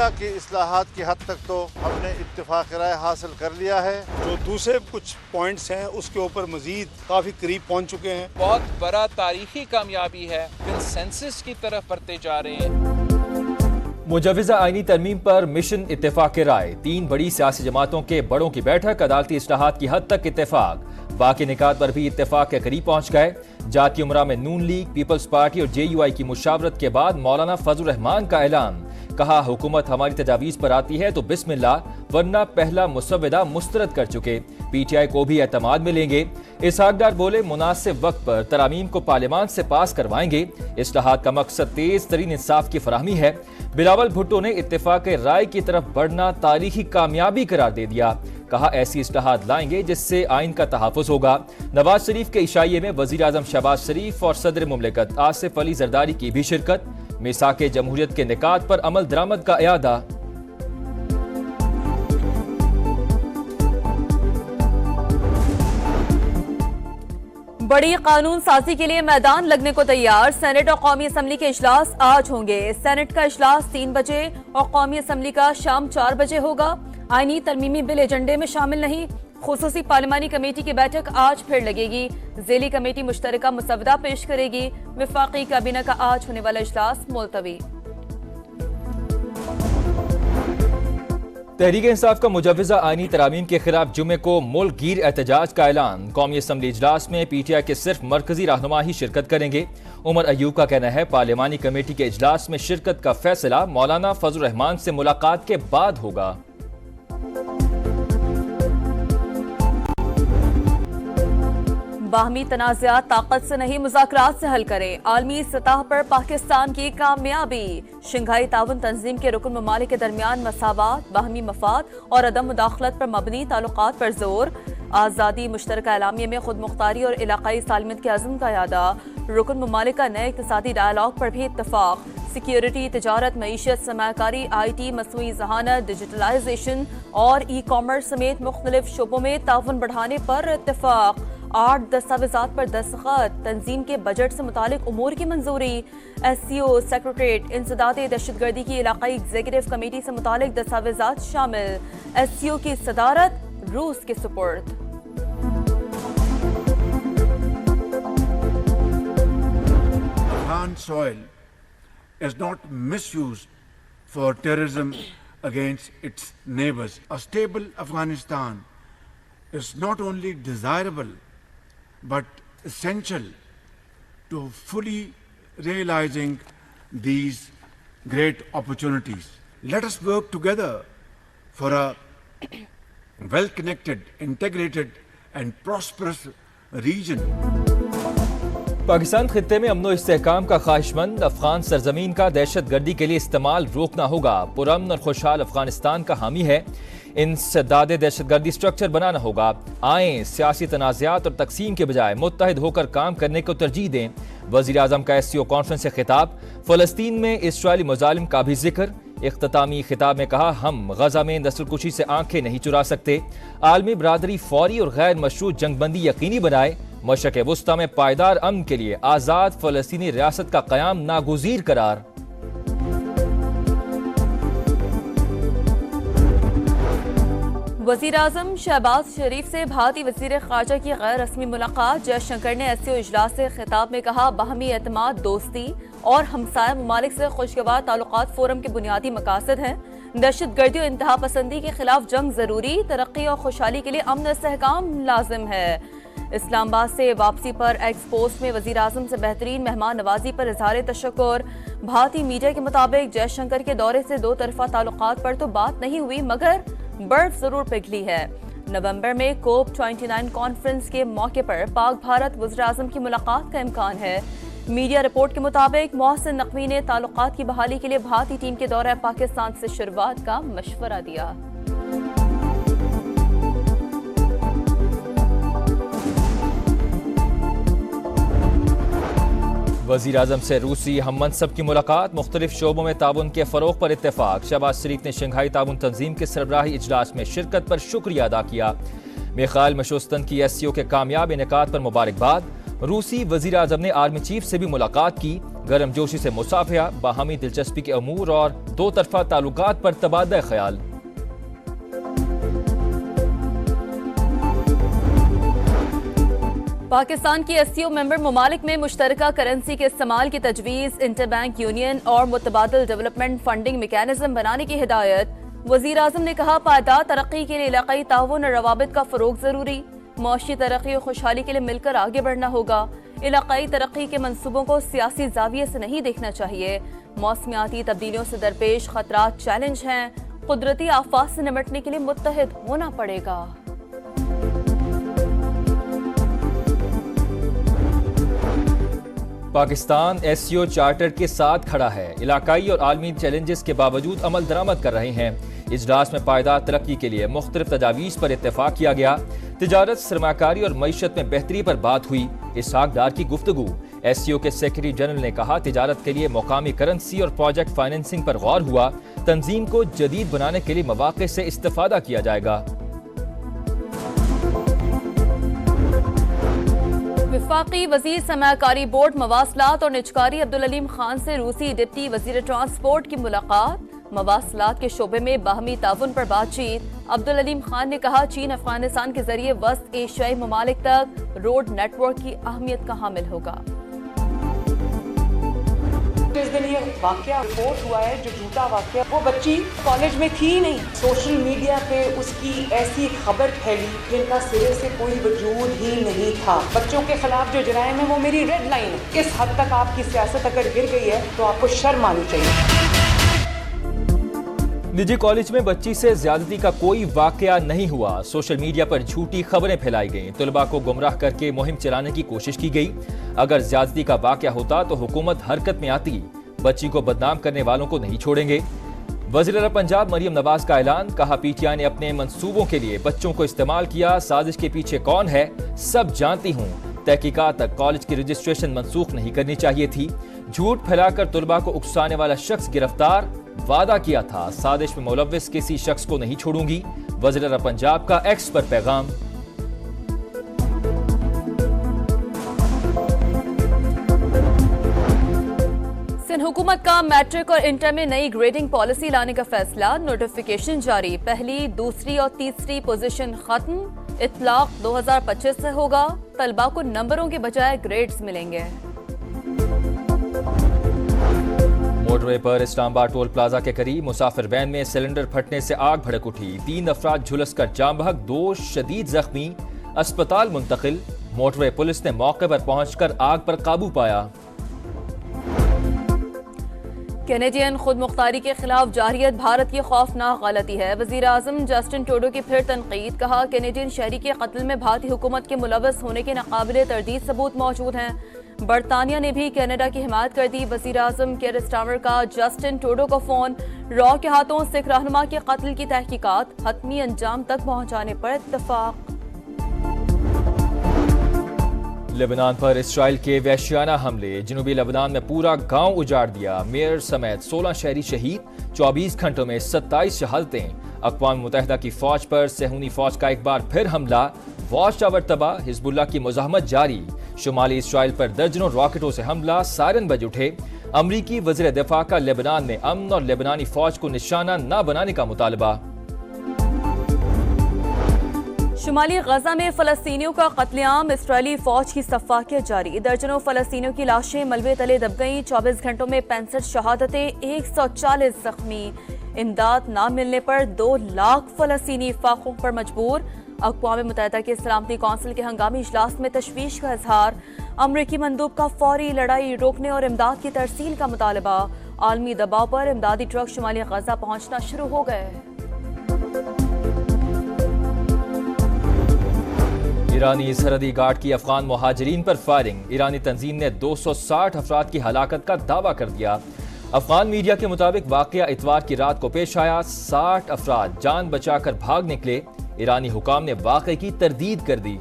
India की इस्लाहात की हद तक तो हमने इत्तेफाक राय हासिल कर लिया है। जो दूसरे कुछ पॉइंट्स हैं उसके ऊपर मजीद काफ़ी करीब पहुंच चुके हैं। बहुत बड़ा तारीखी कामयाबी है, कंसेंसस की तरफ बढ़ते जा रहे हैं। मुजव्वज़ा आईनी तरमीम पर मिशन इत्तेफाक राय, 3 बड़ी सियासी जमातों के बड़ों की बैठक, अदालती इस्लाहात की हद तक इत्तेफाक, बाकी निकात पर भी इत्तेफाक के करीब पहुंच गए। जाती उमरा में नून लीग, पीपल्स पार्टी और JUI की मुशावरत के बाद मौलाना फजल रहमान का ऐलान, कहा हुकूमत हमारी तजावीज़ पर आती है तो बिस्मिल्लाह, वरना पहला मुसव्वदा मुस्तरद कर चुके, PTI को भी एतमाद में लेंगे। इसहाक डार बोले मुनासिब वक्त पर तरामीम को पार्लियामान से पास करवाएंगे, इस्लाहात का मकसद तेज तरीन इंसाफ की फराहमी है। बिलावल भुट्टो ने इत्तेफाक राय की तरफ बढ़ना तारीखी कामयाबी करार दे दिया, कहा ऐसी इस्लाहात लाएंगे जिससे आइन का तहफ़्फ़ुज़ होगा। नवाज शरीफ के इशाइये में वज़ीर आज़म शहबाज शरीफ और सदर मुमलिकत आसिफ अली जरदारी की भी शिरकत। मिसाक जमहूरियत के निकात पर अमल दरामद का इयादा। बड़ी कानून साजी के लिए मैदान लगने को तैयार। सेनेट और कौमी असम्बली के इजलास आज होंगे। सेनेट का इजलास 3 बजे और कौमी असम्बली का शाम 4 बजे होगा। आईनी तरमीमी बिल एजेंडे में शामिल नहीं। खुसूसी पार्लिमानी कमेटी की बैठक आज फिर लगेगी। ज़ेली कमेटी मुश्तरका मुसवदा पेश करेगी। वफाकी काबीना का आज होने वाला इजलास मुलतवी। तहरीक इंसाफ का मुजव्वज़ा आईनी तरामीम के खिलाफ जुमे को मुल्क गिर एहतजाज का ऐलान। कौमी असम्बली इजलास में PTI के सिर्फ मरकजी रहनुमा ही शिरकत करेंगे। उमर अयूब का कहना है पार्लिमानी कमेटी के इजलास में शिरकत का फैसला मौलाना फजल रहमान से मुलाकात के बाद होगा। बाहमी तनाज़ात ताकत से नहीं मुज़ाकरात से हल करें, आलमी सतह पर पाकिस्तान की कामयाबी। शंघाई ताउन तंजीम के रुकन ममालिक के दरमियान मसावात, बाहमी मफाद और अदम मुदाखलत पर मबनी ताल्लुकात पर जोर। आज़ादी मुश्तरका एलामिया में खुद मुख्तारी और इलाकाई सालमियत के अज़्म का यादा। रुकन ममालिक का नए इक़्तिसादी डायलॉग पर भी इत्तफाक। सिक्योरिटी, तिजारत, मईशत, सरमायाकारी, IT, मसनूई ज़हानत, डिजिटलाइजेशन और E-कॉमर्स समेत मुख्तलिफ शोबों में ताउन बढ़ाने पर इत्तफाक। 8 दस्तावेज़ात पर दस्तखत। तंजीम के बजट से मुतालिक उमूर की मंजूरी। SCO, सेक्रेटरीट, इंसदाद दहशतगर्दी की इलाकाई एग्जीक्यूटिव कमेटी से मुतालिक दस्तावेज़ात शामिल। SCO की सदारत रूस के सुपुर्द। Afghan soil is not misused for terrorism against its neighbors. A stable Afghanistan is not only desirable but essential to fully realizing these great opportunities. Let us work together for a well-connected, integrated and prosperous region. Pakistan खित्ते में अमन व इस्तेहकाम का ख्वाहिशमंद अफगान सरजमीन का दहशत गर्दी के लिए इस्तेमाल रोकना होगा। पुरअमन और खुशहाल अफगानिस्तान का हामी है। इंसदाद दहशत गर्दी स्ट्रक्चर बनाना होगा। आएँ सियासी तनाज़ात और तकसीम के बजाय मुत्तहिद होकर काम करने को तरजीह दें। वज़ीर आज़म का SCO कॉन्फ्रेंस से खिताब। फ़लस्तीन में इस्राईली मुज़ालिम का भी जिक्र। इख्तितामी खिताब में कहा हम गजा में नस्लकुशी से आंखें नहीं चुरा सकते। आलमी बरादरी फौरी और गैर मशरूत जंगबंदी यकीनी बनाए। मशरक़ वुस्ता में पायदार अमन के लिए आज़ाद फ़लस्तीनी रियासत का क़याम नागुज़ीर करार। वज़ीर आज़म शहबाज शरीफ से भारतीय वज़ीर ख़ारजा की गैर रस्मी मुलाकात। जयशंकर ने SCO इजलास से खिताब में कहा बाहमी एतमाद, दोस्ती और हमसाया ममालिक से खुशगवार ताल्लुकात फोरम के बुनियादी मकासद हैं। दहशत गर्दी और इंतहा पसंदी के खिलाफ जंग ज़रूरी, तरक्की और खुशहाली के लिए अमन और इस्तेहकाम लाजिम है। इस्लामाबाद से वापसी पर एक्सपोस्ट में वज़ीर आज़म से बेहतरीन मेहमान नवाजी पर इज़हार तशक्कुर। भारतीय मीडिया के मुताबिक जयशंकर के दौरे से 2 तरफ़ा ताल्लुकात पर तो बात नहीं हुई मगर बर्फ जरूर पिघली है। नवंबर में COP29 कॉन्फ्रेंस के मौके पर पाक भारत वज़ीर आज़म की मुलाकात का इम्कान है। मीडिया रिपोर्ट के मुताबिक मोहसिन नकवी ने ताल्लुकात की बहाली के लिए भारतीय टीम के दौरे पाकिस्तान से शुरुआत का मशवरा दिया। वज़ीर आज़म से रूसी हम मनसब की मुलाकात। मुख्तलिफ शोबों में ताउन के फ़रोग़ पर इत्तेफाक। शहबाज शरीफ ने शंघाई ताउन तंजीम के सरबराही इजलास में शिरकत पर शुक्रिया अदा किया। मिखाइल मिशोस्तान की SCO के कामयाब इनेकाद पर मुबारकबाद। रूसी वजीर आजम ने आर्मी चीफ से भी मुलाकात की। गर्मजोशी से मुसाफिया, बाहमी दिलचस्पी के अमूर और दो तरफा ताल्लुकात पर तबादला ख्याल। पाकिस्तान की एससीओ मेंबर ममालिक में मुश्तरका करेंसी के इस्तेमाल की तजवीज़, इंटरबैंक यूनियन और मुतबादिल डेवलपमेंट फंडिंग मैकेनिज्म बनाने की हिदायत। वज़ीर आज़म ने कहा, पायदार तरक्की के लिए इलाकाई ताउन और रवाबित का फ़रोग़ ज़रूरी। मौशी तरक्की और खुशहाली के लिए मिलकर आगे बढ़ना होगा। इलाकाई तरक्की के मंसूबों को सियासी जाविये से नहीं देखना चाहिए। मौसमियाती तब्दीलियों से दरपेश खतरात चैलेंज हैं। कुदरती आफात से निपटने के लिए मुत्तहिद होना पड़ेगा। पाकिस्तान एससीओ चार्टर के साथ खड़ा है। इलाकाई और आलमी चैलेंजेस के बावजूद अमल दरामद कर रहे हैं। इजलास में पायदार तरक्की के लिए मुख्तलिफ तजावीज़ पर इत्तेफाक किया गया। तिजारत, सरमाकारी और मईशत में बेहतरी पर बात हुई। इसहाक डार की गुफ्तगू। एससीओ के सेक्रेटरी जनरल ने कहा, तिजारत के लिए मकामी करेंसी और प्रोजेक्ट फाइनेंसिंग पर गौर हुआ। तंजीम को जदीद बनाने के लिए मौक़े से इस्तेफादा किया जाएगा। वफाकी वजीर सरमाकारी बोर्ड मवासलात और निजकारी अब्दुल अलीम खान से रूसी डिप्टी वजीर ट्रांसपोर्ट की मुलाकात। मवासलात के शोबे में बाहमी ताउन पर बातचीत। अब्दुल अलीम खान ने कहा, चीन अफगानिस्तान के जरिए वस्त एशियाई ममालिक तक रोड नेटवर्क की अहमियत का हामिल होगा। इस दिन ये वाकया रिपोर्ट हुआ है, जो झूठा वाकया, वो बच्ची कॉलेज में थी ही नहीं। सोशल मीडिया पे उसकी ऐसी खबर फैली जिनका सिरे से कोई वजूद ही नहीं था। बच्चों के खिलाफ जो जराइम है वो मेरी रेड लाइन है। इस हद तक आपकी सियासत अगर गिर गई है तो आपको शर्म आनी चाहिए। निजी कॉलेज में बच्ची से ज्यादती का कोई वाकया नहीं हुआ। सोशल मीडिया पर झूठी खबरें फैलाई गईं। तलबा को गुमराह करके मुहिम चलाने की कोशिश की गई। अगर ज्यादती का वाकया होता तो हुकूमत हरकत में आती। बच्ची को बदनाम करने वालों को नहीं छोड़ेंगे। वज़ीर पंजाब मरियम नवाज का ऐलान। कहा, पीटीआई ने अपने मंसूबों के लिए बच्चों को इस्तेमाल किया। साजिश के पीछे कौन है सब जानती हूँ। तहकीकात तक कॉलेज की रजिस्ट्रेशन मनसूख नहीं करनी चाहिए थी। झूठ फैलाकर तलबा को उकसाने वाला शख्स गिरफ्तार। वादा किया था, साजिश में मुलव्विस किसी शख्स को नहीं छोड़ूंगी। वज़ीर पंजाब का एक्स पर पैगाम। सिंध हुकूमत का मैट्रिक और इंटर में नई ग्रेडिंग पॉलिसी लाने का फैसला। नोटिफिकेशन जारी। पहली, दूसरी और तीसरी पोजीशन खत्म। इतलाक 2025 से होगा। तलबा को नंबरों के बजाय ग्रेड्स मिलेंगे। मोटरवे पर इस्लामाबाद टोल प्लाजा के करीब मुसाफिर वैन में सिलेंडर फटने से आग भड़क उठी। 3 अफराद झुलसकर जाम बहक, 2 शदीद जख्मी, अस्पताल मुंतकिल। मोटरवे पुलिस ने मौके पर पहुंचकर आग पर काबू पाया। कैनेडियन खुद मुख्तारी के खिलाफ जारियत भारत की खौफनाक गलती है। वजीर आजम जस्टिन ट्रूडो की फिर तनकीद। कहा, कैनेडियन शहरी के कत्ल में भारतीय हुकूमत के मुलव्वस होने के नाकाबिले तरदीद सबूत मौजूद हैं। बरतानिया ने भी कनाडा की हिमायत कर दी। वजीर आजम केयर स्टारमर का जस्टिन ट्रूडो को फोन। रॉ के हाथों सिख रहनुमा के कत्ल की तहकीकात हतमी अंजाम तक पहुंचाने पर इत्तफाक। लेबनान पर इसराइल के वहशियाना हमले। जनूबी लेबनान में पूरा गांव उजाड़ दिया। मेयर समेत 16 शहरी शहीद। 24 घंटों में 27 शहादतें। अक़वाम मुत्तहिदा की फौज पर सेहूनी फौज का एक बार फिर हमला। वॉच टावर तबाह। हिजबुल्लाह की मुज़ाहमत जारी। शुमाली इसराइल पर दर्जनों रॉकेटों से हमला। सायरन बज उठे। अमरीकी वज़ीर दिफा का लेबनान में अमन और लेबनानी फौज को निशाना न बनाने का मुतालबा। शुमाली गजा में फलस्तीनियों का कत्लेआम। इसराइली फौज की सफाकियत जारी। दर्जनों फलस्तीनियों की लाशें मलबे तले दब गईं। 24 घंटों में 65 शहादतें, 140 जख्मी। इमदाद न मिलने पर 2 लाख फलस्तीनी फाकों पर मजबूर। अक़वाम मुत्तहिदा के सलामती कौंसिल के हंगामी इजलास में तशवीश का इजहार। अमरीकी मंदूब का फौरी लड़ाई रोकने और इमदाद की तरसील का मुतालबा। आलमी दबाव पर इमदादी ट्रक शुमाली गजा पहुंचना शुरू हो गए। ईरानी सरहदी गार्ड की अफगान मुहाजिरीन पर फायरिंग। ईरानी तंजीम ने 260 अफराद की हलाकत का दावा कर दिया। अफगान मीडिया के मुताबिक वाकया इतवार की रात को पेश आया। 60 अफराद जान बचाकर भाग निकले। ईरानी हुकाम ने वाकये की तरदीद कर दी।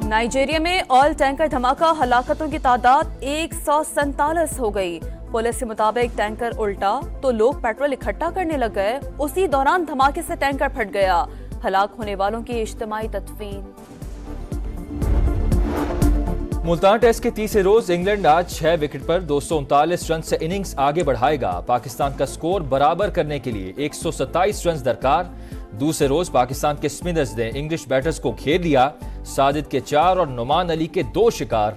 नाइजीरिया में ऑयल टैंकर धमाका। हलाकतों की तादाद 147 हो गई। पुलिस के मुताबिक टैंकर उल्टा तो लोग पेट्रोल इकट्ठा करने लग गए। उसी दौरान धमाके से टैंकर फट गया। ہلاک ہونے والوں کی اجتماعی تدفین۔ ملتان ٹیسٹ کے تیسرے روز انگلینڈ آج 6 وکٹ پر 239 رن سے اننگز آگے بڑھائے گا۔ پاکستان کا سکور برابر کرنے کے لیے 127 رنز درکار۔ دوسرے روز پاکستان کے اسپنرز نے انگلش بیٹرز کو گھیر لیا۔ ساجد کے 4 اور نعمان علی کے 2 شکار